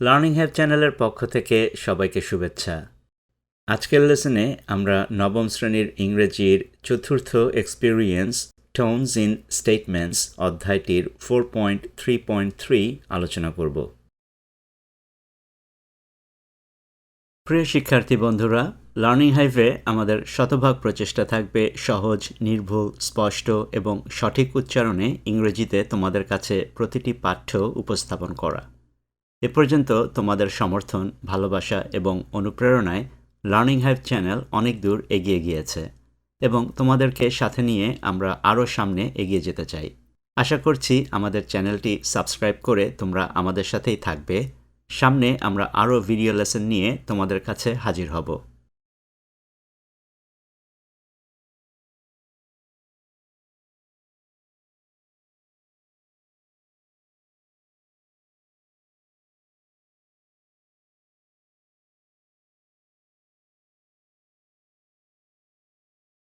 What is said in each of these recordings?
Learning have চ্যানেলের পক্ষ থেকে সবাইকে শুভেচ্ছা। আজকের লেসনে আমরা নবম শ্রেণীর ইংরেজির চতুর্থ এক্সপিরিয়েন্স টোনস ইন স্টেটমেন্টস অধ্যায়টির 4.3.3 আলোচনা করব। প্রিয় শিক্ষার্থী বন্ধুরা, লার্নিং হাইভে আমাদের শতভাগ প্রচেষ্টা থাকবে সহজ, নির্ভুল, স্পষ্ট এবং সঠিক উচ্চারণে ইংরেজিতে তোমাদের কাছে প্রতিটি পাঠ্য উপস্থাপন করা। এ পর্যন্ত তোমাদের সমর্থন, ভালোবাসা এবং অনুপ্রেরণায় লার্নিং হাইভ চ্যানেল অনেক দূর এগিয়ে গিয়েছে এবং তোমাদেরকে সাথে নিয়ে আমরা আরও সামনে এগিয়ে যেতে চাই। আশা করছি আমাদের চ্যানেলটি সাবস্ক্রাইব করে তোমরা আমাদের সাথেই থাকবে। সামনে আমরা আরও ভিডিও লেসন নিয়ে তোমাদের কাছে হাজির হব।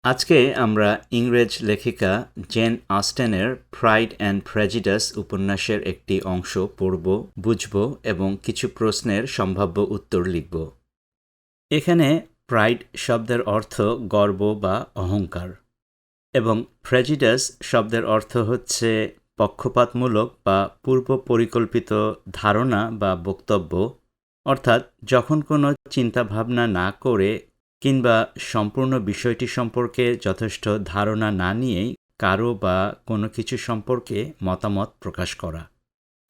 আজকে আমরা ইংরেজ লেখিকা জেন অস্টেনের প্রাইড অ্যান্ড প্রেজুডিস উপন্যাসের একটি অংশ পড়ব, বুঝব এবং কিছু প্রশ্নের সম্ভাব্য উত্তর লিখব। এখানে প্রাইড শব্দের অর্থ গর্ব বা অহংকার এবং প্রেজুডিস শব্দের অর্থ হচ্ছে পক্ষপাতমূলক বা পূর্ব পরিকল্পিত ধারণা বা বক্তব্য, অর্থাৎ যখন কোনো চিন্তাভাবনা না করে কিংবা সম্পূর্ণ বিষয়টি সম্পর্কে যথেষ্ট ধারণা না নিয়েই কারো বা কোনো কিছু সম্পর্কে মতামত প্রকাশ করা।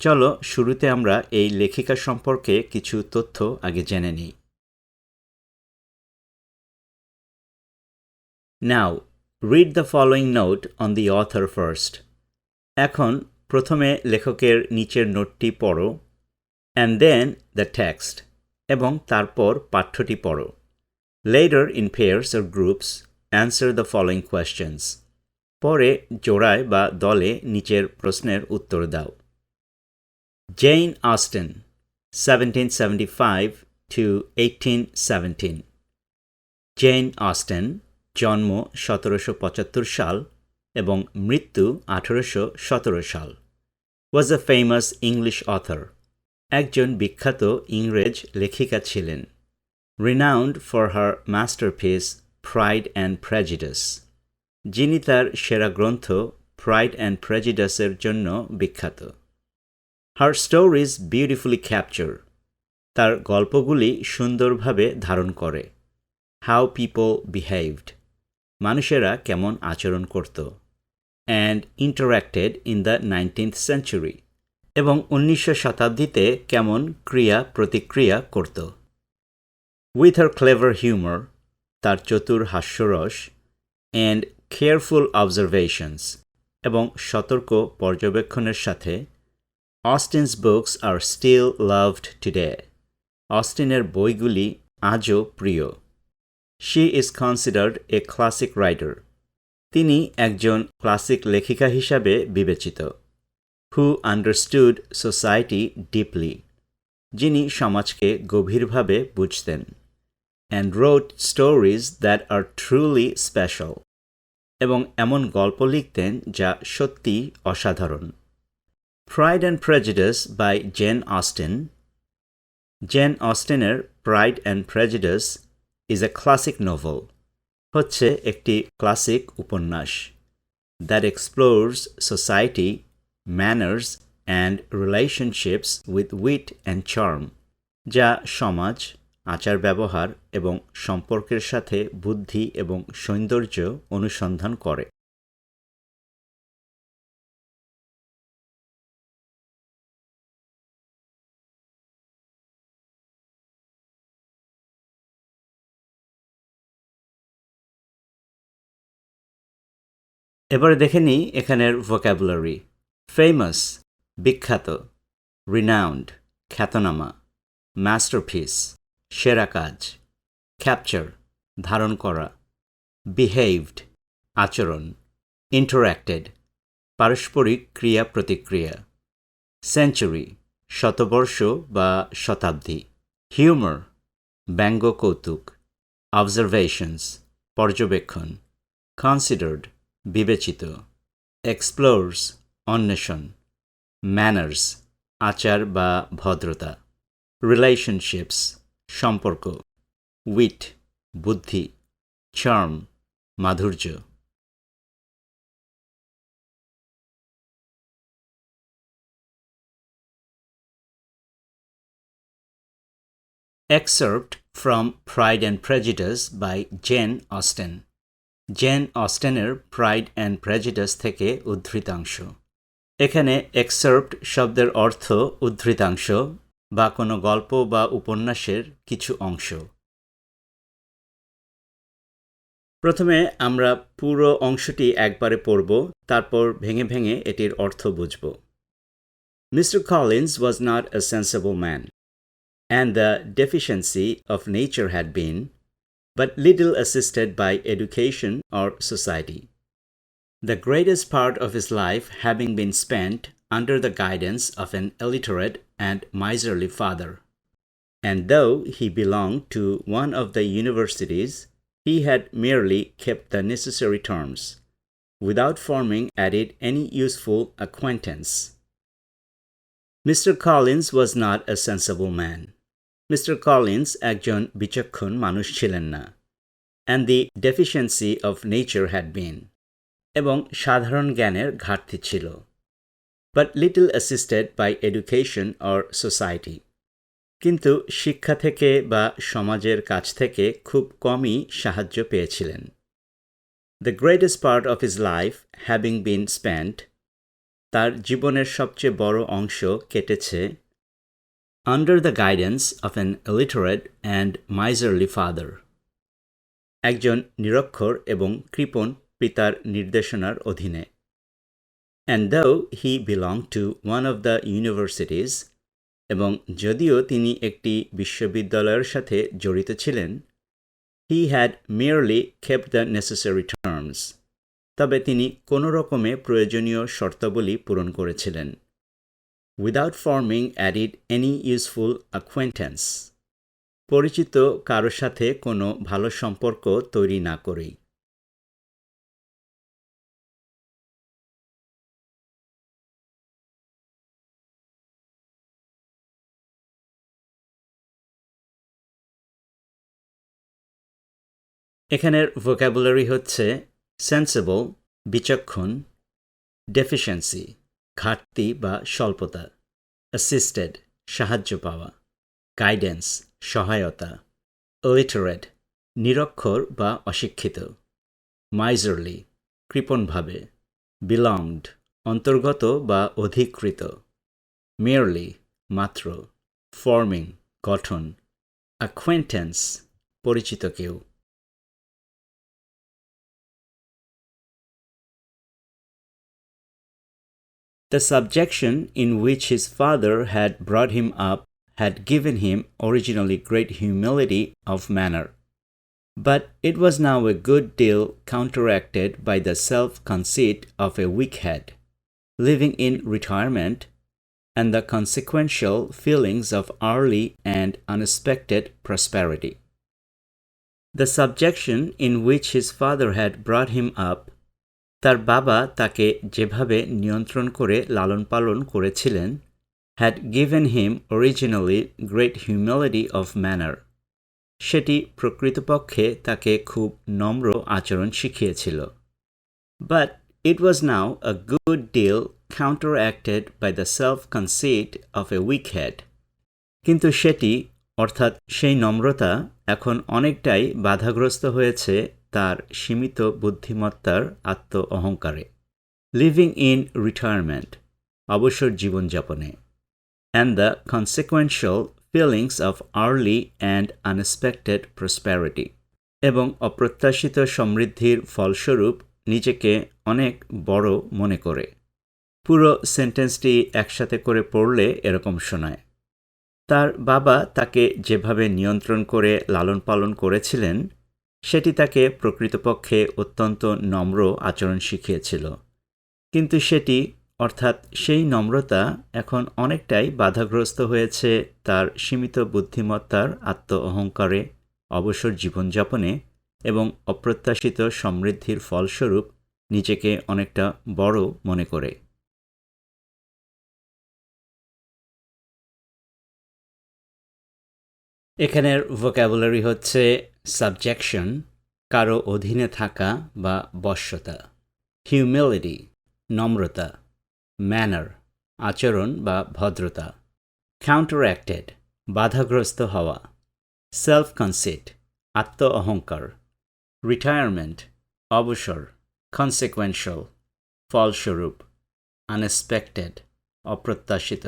চলো শুরুতে আমরা এই লেখিকা সম্পর্কে কিছু তথ্য আগে জেনে নিই। Now, read the following note on the author first. এখন প্রথমে লেখকের নিচের নোটটি পড়ো, and then the text, এবং তারপর পাঠ্যটি পড়ো। Later, in pairs or groups, answer the following questions. পরে জোড়ায় বা দলে নিচের প্রশ্নের উত্তর দাও। Jane Austen, 1775 to 1817. Jane Austen, জন্ম 1775 সাল এবং মৃত্যু 1817 সাল, was a famous English author. একজন বিখ্যাত ইংরেজ লেখিকা ছিলেন। Renowned for her masterpiece Pride and Prejudice, যিনি তার সেরা গ্রন্থ Pride and Prejudiceর জন্য বিখ্যাত। Her stories beautifully capture, তার গল্পগুলি সুন্দরভাবে ধারণ করে how people behaved, মানুষেরা কেমন আচরণ করত, and interacted in the 19th century, এবং 19শ শতাব্দীতে কেমন ক্রিয়া প্রতিক্রিয়া করত। With her clever humor, তার চতুর হাস্যরস, and careful observations, এবং সতর্ক পর্যবেক্ষণের সাথে, Austen's books are still loved today. অস্টিনের বইগুলি আজও প্রিয়। She is considered a classic writer. তিনি একজন ক্লাসিক লেখিকা হিসাবে বিবেচিত। Who understood society deeply, যিনি সমাজকে গভীরভাবে বুঝতেন। And wrote stories that are truly special, এবং এমন গল্প লিখতেন যা সত্যি অসাধারণ। Pride and Prejudice by Jane Austen. Jane Austen's Pride and Prejudice is a classic novel, হচ্ছে একটি ক্লাসিক উপন্যাস, that explores society, manners and relationships with wit and charm, যা সমাজ, আচার ব্যবহার এবং সম্পর্কের সাথে বুদ্ধি এবং সৌন্দর্য অনুসন্ধান করে। এবারে দেখে নিই এখানের ভোক্যাবুলারি। ফেমাস, বিখ্যাত। রিনাউন্ড, খ্যাতনামা। মাস্টারপিস, সেরা কাজ। ক্যাপচার, ধারণ করা। বিহেভড, আচরণ। ইন্টারঅ্যাক্টেড, পারস্পরিক ক্রিয়া প্রতিক্রিয়া। সেঞ্চুরি, শতবর্ষ বা শতাব্দী। হিউমার, ব্যঙ্গ কৌতুক। অবজারভেশনস, পর্যবেক্ষণ। কনসিডার্ড, বিবেচিত। এক্সপ্লোরস, অন্বেষণ। ম্যানার্স, আচার বা ভদ্রতা। রিলেশনশিপস সম্পর্ক, উইট বুদ্ধি, চার্ম মাধুর্য। Excerpt from Pride and Prejudice by Jane Austen. Jane অস্টেনের প্রাইড অ্যান্ড প্রেজুডিস থেকে উদ্ধৃতাংশ। এখানে এক্সার্প্ট শব্দের অর্থ উদ্ধৃতাংশ বা কোনো গল্প বা উপন্যাসের কিছু অংশ। প্রথমে আমরা পুরো অংশটি একবারে পড়ব, তারপর ভেঙে ভেঙে এটির অর্থ বুঝব। Mr. Collins was not a sensible man, and the deficiency of nature had been but little assisted by education or society. The greatest part of his life having been spent under the guidance of an illiterate and miserly father. And though he belonged to one of the universities, he had merely kept the necessary terms, without forming at it any useful acquaintance. Mr. Collins was not a sensible man. Mr. Collins একজন বিচক্ষণ মানুষ ছিলেন না, and the deficiency of nature had been, এবং সাধারণ জ্ঞানের ঘাটতি ছিল, but little assisted by education or society, কিন্তু শিক্ষা থেকে বা সমাজের কাছ থেকে খুব কমই সাহায্য পেয়েছিলেন। The greatest part of his life having been spent, তার জীবনের সবচেয়ে বড় অংশ কেটেছে under the guidance of an illiterate and miserly father, একজন নিরক্ষর এবং কৃপণ পিতার নির্দেশনার অধীনে। And though he belonged to one of the universities, এবং যদিও তিনি একটি বিশ্ববিদ্যালয়ের সাথে জড়িত ছিলেন, he had merely kept the necessary terms, তবে তিনি কোনো রকমে প্রয়োজনীয় শর্তাবলী পূরণ করেছিলেন, without forming at it any useful acquaintance, পরিচিত কারো সাথে কোনো ভালো সম্পর্ক তৈরি না করেই। এখানের ভোক্যাবুলারি হচ্ছে সেন্সিবল বিচক্ষণ, ডেফিসিয়েন্সি ঘাটতি বা স্বল্পতা, অ্যাসিস্টেড সাহায্য পাওয়া, গাইডেন্স সহায়তা, ইলিটারেট নিরক্ষর বা অশিক্ষিত, মাইজারলি কৃপণভাবে, বিলংড অন্তর্গত বা অধিকৃত, মেয়ারলি মাত্র, ফর্মিং গঠন, অ্যাকোয়েন্টেন্স পরিচিত কেউ। The subjection in which his father had brought him up had given him originally great humility of manner, but it was now a good deal counteracted by the self-conceit of a weak head, living in retirement, and the consequential feelings of early and unexpected prosperity. The subjection in which his father had brought him up, তার বাবা তাকে যেভাবে নিয়ন্ত্রণ করে লালন পালন করেছিলেন, had given him originally great humility of manner, সেটি প্রকৃতপক্ষে তাকে খুব নম্র আচরণ শিখিয়েছিল, but it was now a good deal counteracted by the self-conceit of a weak head, কিন্তু সেটি অর্থাৎ সেই নম্রতা এখন অনেকটাই বাধাগ্রস্ত হয়েছে তার সীমিত বুদ্ধিমত্তার আত্ম অহংকারে, লিভিং ইন রিটায়ারমেন্ট অবসর জীবনযাপনে, and the consequential feelings of early and unexpected prosperity, এবং অপ্রত্যাশিত সমৃদ্ধির ফলস্বরূপ নিজেকে অনেক বড় মনে করে। পুরো সেন্টেন্সটি একসাথে করে পড়লে এরকম শোনায়, তার বাবা তাকে যেভাবে নিয়ন্ত্রণ করে লালন পালন করেছিলেন, সেটি তাকে প্রকৃতপক্ষে অত্যন্ত নম্র আচরণ শিখিয়েছিল, কিন্তু সেটি অর্থাৎ সেই নম্রতা এখন অনেকটাই বাধাগ্রস্ত হয়েছে তার সীমিত বুদ্ধিমত্তার আত্ম অহংকারে, অবসর জীবনযাপনে এবং অপ্রত্যাশিত সমৃদ্ধির ফলস্বরূপ নিজেকে অনেকটা বড় মনে করে। এখানের ভোক্যাবুলারি হচ্ছে সাবজেকশন, কারো অধীনে থাকা বা বশ্যতা, হিউমিলিটি, নম্রতা, ম্যানার, আচরণ বা ভদ্রতা, কাউন্টারঅ্যাক্টেড, বাধাগ্রস্ত হওয়া, সেলফ কনসিট, আত্ম অহংকার, রিটায়ারমেন্ট, অবসর, কনসিকুয়েন্সিয়াল, ফলস্বরূপ, আনএক্সপেক্টেড, অপ্রত্যাশিত,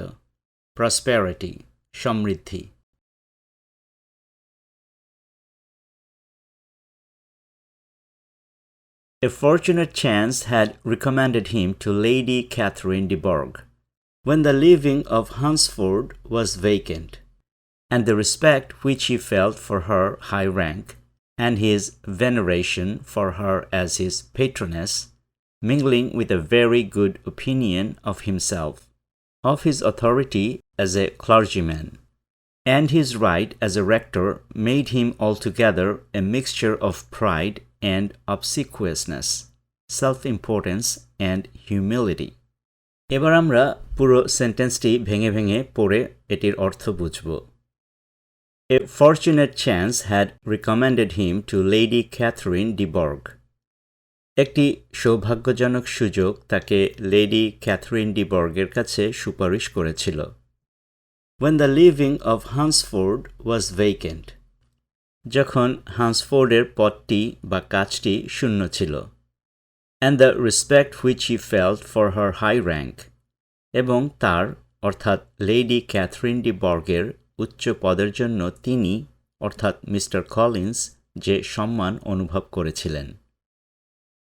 prosperity, Samriddhi. A fortunate chance had recommended him to Lady Catherine de Bourgh, when the living of Hunsford was vacant, and the respect which he felt for her high rank, and his veneration for her as his patroness, mingling with a very good opinion of himself, of his authority as a clergyman, and his right as a rector, made him altogether a mixture of pride and obsequiousness, self-importance and humility. এবার আমরা পুরো সেন্টেন্সটি ভেঙে ভেঙে পড়ে এটির অর্থ বুঝব। A fortunate chance had recommended him to Lady Catherine de Bourgh. একটি সৌভাগ্যজনক সুযোগ তাকে লেডি ক্যাথরিন ডি বর্গের কাছে সুপারিশ করেছিল। When the living of Hunsford was vacant, যখন হান্সফোর্ডের পদটি বা কাজটি শূন্য ছিল, and the respect which he felt for her high rank, এবং তার অর্থাৎ লেডি ক্যাথরিন ডি বর্গের উচ্চ পদের জন্য তিনি অর্থাৎ মিস্টার কলিন্স যে সম্মান অনুভব করেছিলেন,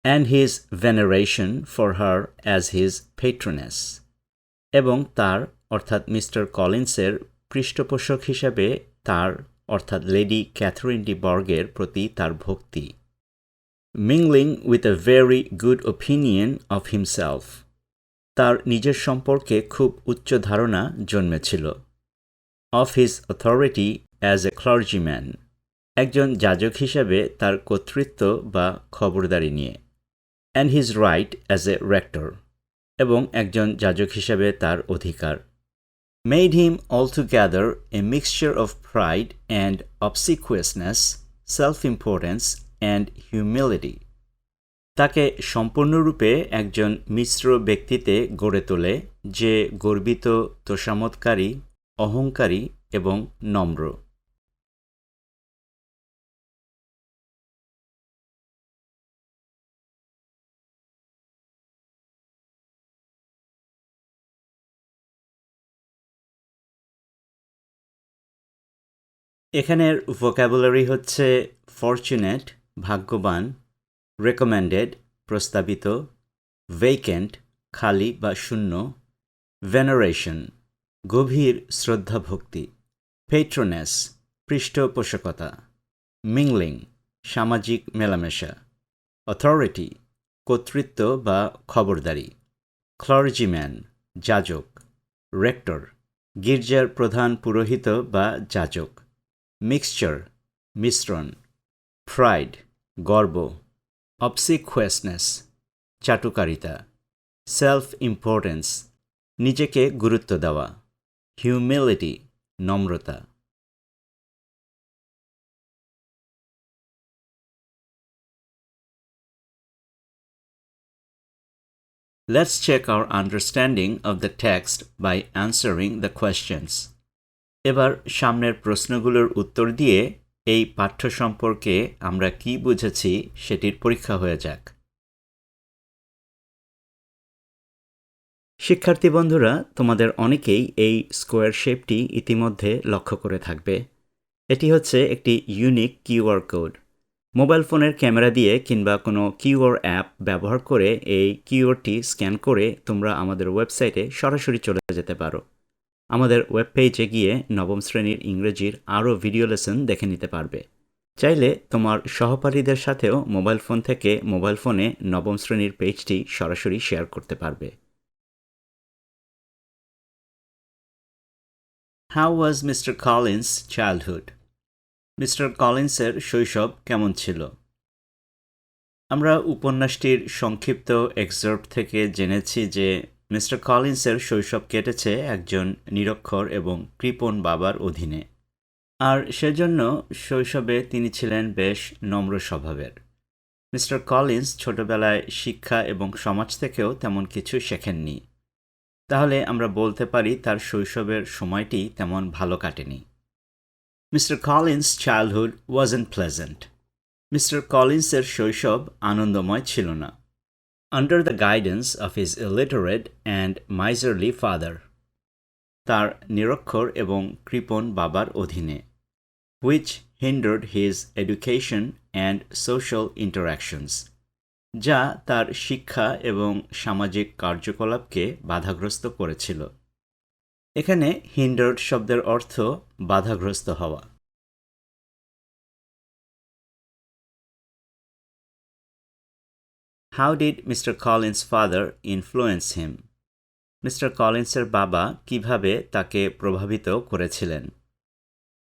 and his veneration for her as his patroness, এবং তার অর্থাৎ মিস্টার কলিন্সের পৃষ্ঠপোষক হিসাবে তার অর্থাৎ লেডি ক্যাথরিন ডি বর্গের প্রতি তার ভক্তি, mingling with a very good opinion of himself, তার নিজের সম্পর্কে খুব উচ্চ ধারণা জন্মেছিল, of his authority as a clergyman, একজন যাজক হিসাবে তার কর্তৃত্ব বা খবরদারি নিয়ে, and his right as a rector, এবং একজন যাজক হিসাবে তার অধিকার, made him altogether a mixture of pride and obsequiousness, self-importance and humility, তাকে সম্পূর্ণরূপে একজন মিশ্র ব্যক্তিতে গড়ে তোলে যে গর্বিত, তোষামোদকারী, অহংকারী এবং নম্র। এখানের ভোক্যাবুলারি হচ্ছে ফরচুনেট, ভাগ্যবান, রেকমেন্ডেড, প্রস্তাবিত, ভেকেন্ট, খালি বা শূন্য, ভেনারেশন, গভীর শ্রদ্ধাভক্তি, পেট্রোনেস, পৃষ্ঠপোষকতা, মিংলিং, সামাজিক মেলামেশা, অথরিটি, কর্তৃত্ব বা খবরদারি, ক্লার্জিম্যান, যাজক, রেক্টর, গির্জার প্রধান পুরোহিত বা যাজক, মিক্সচার, মিশ্রণ, প্রাইড, গর্ব, অবসিকুয়াসনেস, চাটুকারিতা, সেলফ ইম্পর্টেন্স, নিজেকে গুরুত্ব দেওয়া, হিউমিলিটি, নম্রতা। Let's check our understanding of the text by answering the questions. এবার সামনের প্রশ্নগুলোর উত্তর দিয়ে এই পাঠ্য সম্পর্কে আমরা কি বুঝেছি সেটির পরীক্ষা হয়ে যাক। শিক্ষার্থী বন্ধুরা, তোমাদের অনেকেই এই স্কোয়ার শেপটি ইতিমধ্যে লক্ষ্য করে থাকবে। এটি হচ্ছে একটি ইউনিক কিউআর কোড। মোবাইল ফোনের ক্যামেরা দিয়ে কিংবা কোনো কিউআর অ্যাপ ব্যবহার করে এই কিউআরটি স্ক্যান করে তোমরা আমাদের ওয়েবসাইটে সরাসরি চলে যেতে পারো। আমাদের ওয়েব পেজে গিয়ে নবম শ্রেণীর ইংরেজির আরও ভিডিও লেসন দেখে নিতে পারবে। চাইলে তোমার সহপাঠীদের সাথেও মোবাইল ফোন থেকে মোবাইল ফোনে নবম শ্রেণীর পেজটি সরাসরি শেয়ার করতে পারবে। How was Mr. Collins' childhood? Mister কলিন্সের শৈশব কেমন ছিল? আমরা উপন্যাসটির সংক্ষিপ্ত excerpt থেকে জেনেছি যে মিস্টার কলিন্সের শৈশব কেটেছে একজন নিরক্ষর এবং কৃপণ বাবার অধীনে। আর সেজন্য শৈশবে তিনি ছিলেন বেশ নম্র স্বভাবের। মিস্টার কলিন্স ছোটবেলায় শিক্ষা এবং সমাজ থেকেও তেমন কিছু শেখেননি। তাহলে আমরা বলতে পারি তার শৈশবের সময়টি তেমন ভালো কাটেনি। Mister Collins childhood wasn't pleasant. Mister কলিন্সের শৈশব আনন্দময় ছিল না। Under the guidance of his illiterate and miserly father, তার নিরক্ষর এবং কৃপণ বাবার অধীনে, which hindered his education and social interactions, যা তার শিক্ষা এবং সামাজিক কার্যকলাপকে বাধাগ্রস্ত করেছিল। এখানে hindered শব্দের অর্থ বাধাগ্রস্ত হওয়া। How did Mr. Collins' father influence him? Mister কলিন্সের বাবা কিভাবে তাকে প্রভাবিত করেছিলেন?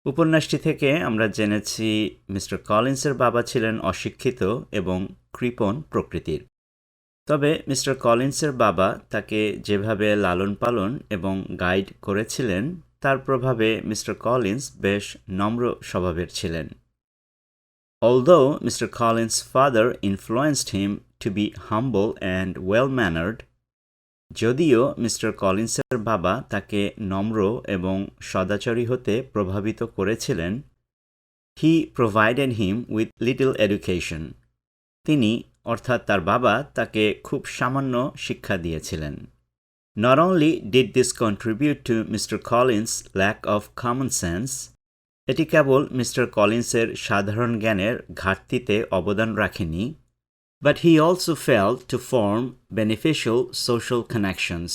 উপন্যাসটি থেকে আমরা জেনেছি মিস্টার কলিন্সের বাবা ছিলেন অশিক্ষিত এবং কৃপণ প্রকৃতির। তবে মিস্টার কলিন্সের বাবা তাকে যেভাবে লালন পালন এবং গাইড করেছিলেন তার প্রভাবে মিস্টার কলিন্স বেশ নম্র স্বভাবের ছিলেন। Although Mr. Collins' father influenced him to be humble and well-mannered, যদিও মিস্টার কলিন্সের বাবা তাকে নম্র এবং সদাচারী হতে প্রভাবিত করেছিলেন, he provided him with little education. তিনি অর্থাৎ তার বাবা তাকে খুব সামান্য শিক্ষা দিয়েছিলেন। Not only did this contribute to Mr. Collins' lack of common sense, এটি কেবল মিস্টার কলিন্সের সাধারণ জ্ঞানের ঘাটতিতে অবদান রাখেনি, but he also failed to form beneficial social connections.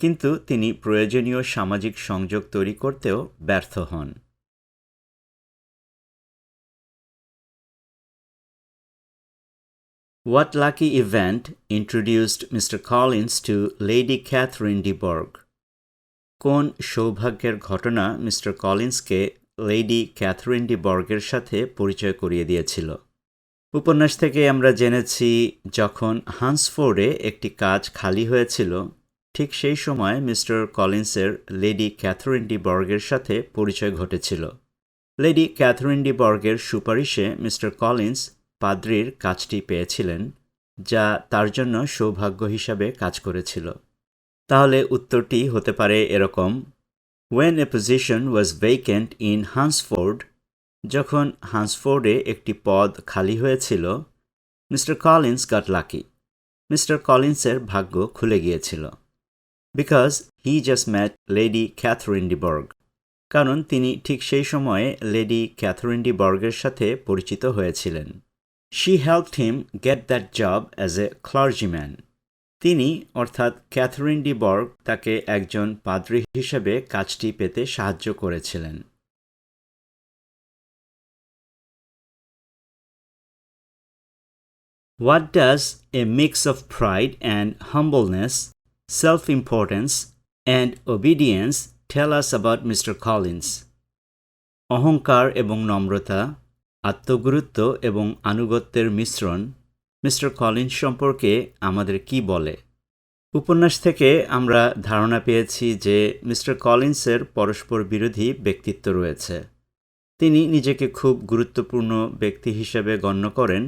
কিন্তু তিনি প্রয়োজনীয় সামাজিক সংযোগ তৈরি করতেও ব্যর্থ হন। What lucky event introduced Mr. Collins to Lady Catherine de Bourgh? কোন সৌভাগ্যের ঘটনা মিস্টার কলিন্সকে লেডি ক্যাথরিন ডি বর্গের সাথে পরিচয় করিয়ে দিয়েছিল? উপন্যাস থেকে আমরা জেনেছি যখন হান্সফোর্ডে একটি কাজ খালি হয়েছিল ঠিক সেই সময় মিস্টার কলিন্সের লেডি ক্যাথরিন ডি বর্গের সাথে পরিচয় ঘটেছিল। লেডি ক্যাথরিন ডি বর্গের সুপারিশে মিস্টার কলিন্স পাদ্রির কাজটি পেয়েছিলেন, যা তার জন্য সৌভাগ্য হিসাবে কাজ করেছিল। তাহলে উত্তরটি হতে পারে এরকম: When a position was vacant in Hansford, যখন হান্সফোর্ডে একটি পদ খালি হয়েছিল, Mister Collins got lucky. Mister কলিন্সের ভাগ্য খুলে গিয়েছিল। Because he just met Lady Catherine de Bourgh, কারণ তিনি ঠিক সেই সময়ে লেডি ক্যাথরিন ডি বর্গের সাথে পরিচিত হয়েছিলেন। She helped him get that job as a clergyman. তিনি অর্থাৎ ক্যাথরিন ডি বর্গ তাকে একজন পাদ্রী হিসেবে কাজটি পেতে সাহায্য করেছিলেন। What does a mix of pride and humbleness, self-importance and obedience tell us about Mr. Collins? অহংকার এবং নম্রতা, আত্মগুরুত্ব এবং আনুগত্যের মিশ্রণ মিস্টার কলিন্স সম্পর্কে আমাদের কি বলে? উপন্যাস থেকে আমরা ধারণা পেয়েছি যে মিস্টার কলিন্সের পরস্পর বিরোধী ব্যক্তিত্ব রয়েছে। তিনি নিজেকে খুব গুরুত্বপূর্ণ ব্যক্তি হিসেবে গণ্য করেন,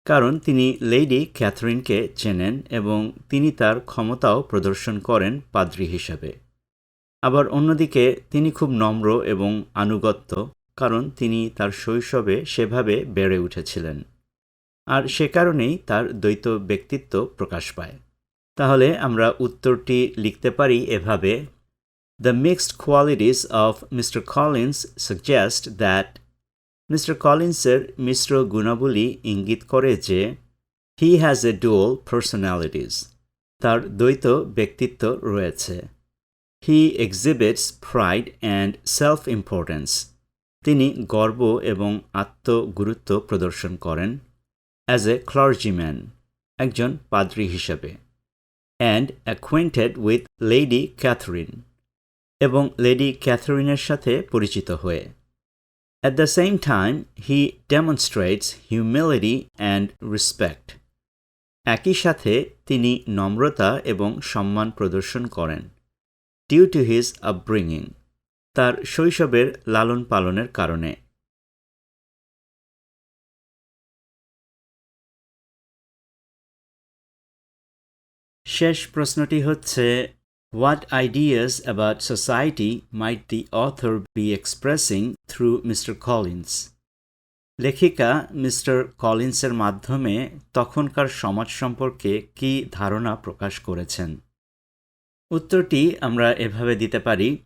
কারণ তিনি লেডি ক্যাথরিনকে চেনেন এবং তিনি তার ক্ষমতাও প্রদর্শন করেন পাদ্রী হিসাবে। আবার অন্যদিকে তিনি খুব নম্র এবং আনুগত্য, কারণ তিনি তার শৈশবে সেভাবে বেড়ে উঠেছিলেন। আর সে কারণেই তার দ্বৈত ব্যক্তিত্ব প্রকাশ পায়। তাহলে আমরা উত্তরটি লিখতে পারি এভাবে: The mixed qualities of Mr. Collins suggest that Mister কলিন্সের মিশ্র গুণাবলী ইঙ্গিত করে যে he has a dual personalities, তার দ্বৈত ব্যক্তিত্ব রয়েছে। He exhibits pride and self-importance, তিনি গর্ব এবং আত্মগুরুত্ব প্রদর্শন করেন as a clergyman, একজন পাদ্রী হিসাবে, and acquainted with Lady Catherine, এবং লেডি ক্যাথরিনের সাথে পরিচিত হয়ে। At the same time, he demonstrates humility and respect. একই সাথে তিনি নম্রতা এবং সম্মান প্রদর্শন করেন due to his upbringing, তার শৈশবের লালন পালনের কারণে। শেষ প্রশ্নটি হচ্ছে, What ideas about society might the author be expressing through Mr. Collins? লেখিকা মিস্টার কলিন্সের মাধ্যমে তখনকার সমাজ সম্পর্কে কী ধারণা প্রকাশ করেছেন? উত্তরটি আমরা এভাবে দিতে পারি,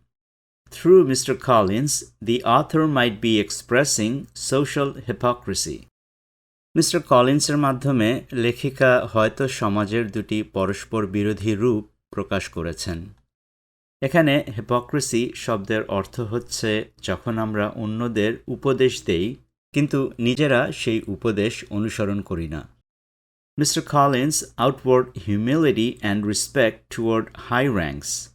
Through Mr. Collins, the author might be expressing social hypocrisy. Mister কলিন্সের মাধ্যমে লেখিকা হয়তো সমাজের দুটি পরস্পর বিরোধী রূপ প্রকাশ করেছেন। এখানে হিপোক্রেসি শব্দের অর্থ হচ্ছে যখন আমরা অন্যদের উপদেশ দেই কিন্তু নিজেরা সেই উপদেশ অনুসরণ করি না। Mister Collins outward humility and respect toward high ranks.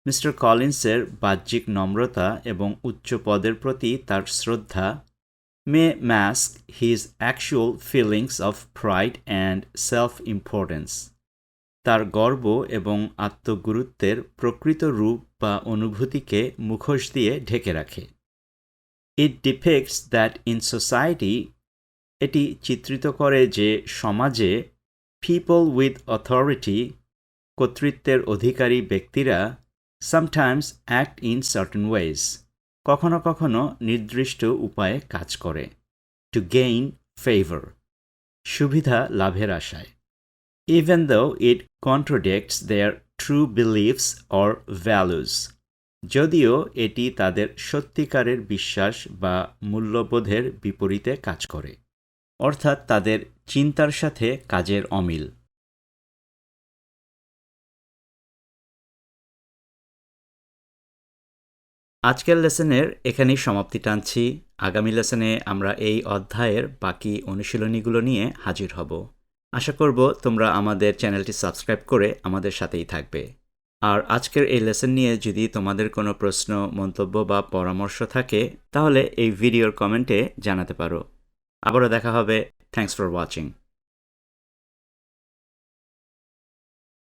Mister কলিন্সের বাহ্যিক নম্রতা এবং উচ্চ পদের প্রতি তার শ্রদ্ধা may mask his actual feelings of pride and self-importance. তার গর্ব এবং আত্মগুরুত্বের প্রকৃত রূপ বা অনুভূতিকে মুখোশ দিয়ে ঢেকে রাখে। It depicts that in society, এটি চিত্রিত করে যে সমাজে people with authority, কর্তৃত্বের অধিকারী ব্যক্তিরা sometimes act in certain ways, কখনো কখনো নির্দিষ্ট উপায়ে কাজ করে, to gain favor, সুবিধা লাভের আশায়, even though it contradicts their true beliefs or values, যদিও এটি তাদের সত্যিকারের বিশ্বাস বা মূল্যবোধের বিপরীতে কাজ করে, অর্থাৎ তাদের চিন্তার সাথে কাজের অমিল। আজকের লেসনের এখানেই সমাপ্তি টানছি। আগামী লেসনে আমরা এই অধ্যায়ের বাকি অনুশীলনীগুলো নিয়ে হাজির হব। আশা করব তোমরা আমাদের চ্যানেলটি সাবস্ক্রাইব করে আমাদের সাথেই থাকবে। আর আজকের এই লেসন নিয়ে যদি তোমাদের কোনো প্রশ্ন, মন্তব্য বা পরামর্শ থাকে তাহলে এই ভিডিওর কমেন্টে জানাতে পারো। আবারও দেখা হবে। Thanks for watching.